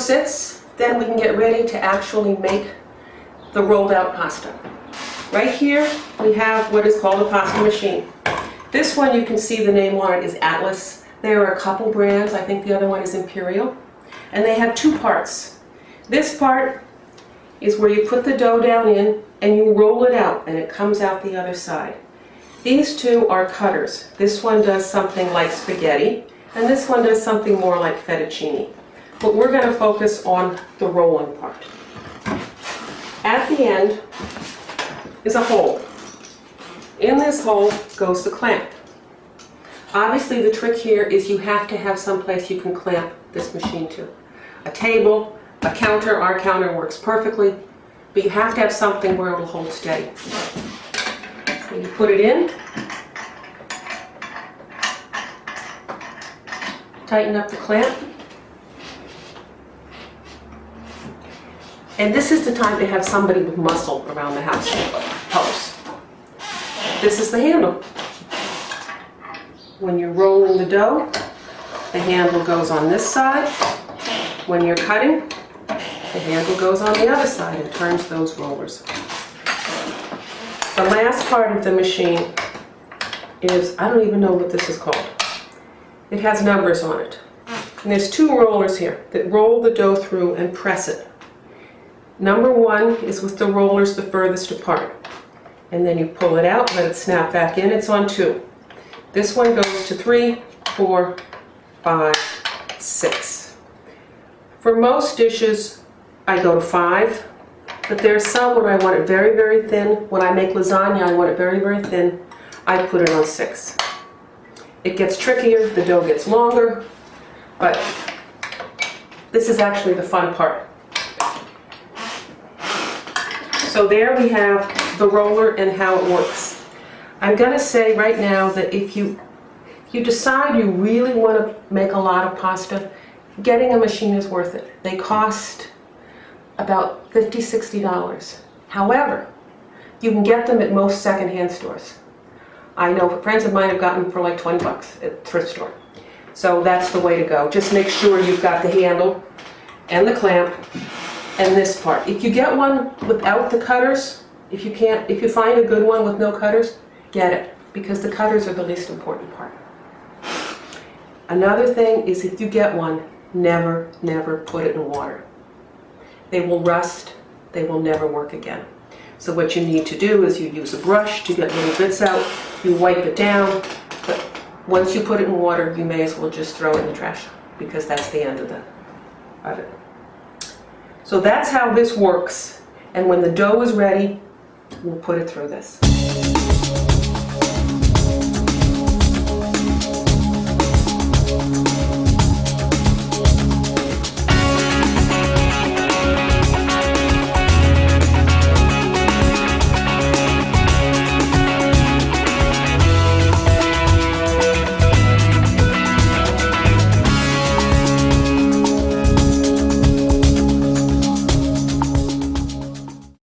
sits, then we can get ready to actually make the rolled out pasta. Right here we have what is called a pasta machine. This one, you can see the name on it is Atlas. There are a couple brands. I think the other one is Imperial. And they have two parts. This part is where you put the dough down in and you roll it out and it comes out the other side. These two are cutters. This one does something like spaghetti and this one does something more like fettuccine. But we're going to focus on the rolling part. At the end is a hole. In this hole goes the clamp. Obviously the trick here is you have to have some place you can clamp this machine to. A table, a counter. Our counter works perfectly, but you have to have something where it will hold steady. So you put it in, tighten up the clamp, and this is the time to have somebody with muscle around the house helps. This is the handle. When you're rolling the dough, the handle goes on this side. When you're cutting, the handle goes on the other side and turns those rollers. The last part of the machine is, I don't even know what this is called. It has numbers on it. And there's two rollers here that roll the dough through and press it. Number one is with the rollers the furthest apart. And then you pull it out, let it snap back in. It's on 2. This one goes to 3, 4, 5, 6. For most dishes, I go to 5, but there's some when I want it very, very thin. When I make lasagna, I want it very, very thin. I put it on 6. It gets trickier, the dough gets longer, but this is actually the fun part. So there we have the roller and how it works. I'm going to say right now that if you decide you really want to make a lot of pasta, getting a machine is worth it. They cost about $50, $60. However, you can get them at most secondhand stores. I know friends of mine have gotten them for like 20 bucks at thrift store. So that's the way to go. Just make sure you've got the handle and the clamp and this part. If you get one without the cutters, if you find a good one with no cutters, get it, because the cutters are the least important part. Another thing is if you get one, never, never put it in water. They will rust, they will never work again. So what you need to do is you use a brush to get little bits out, you wipe it down, but once you put it in water, you may as well just throw it in the trash, because that's the end of it. So that's how this works, and when the dough is ready, we'll put it through this.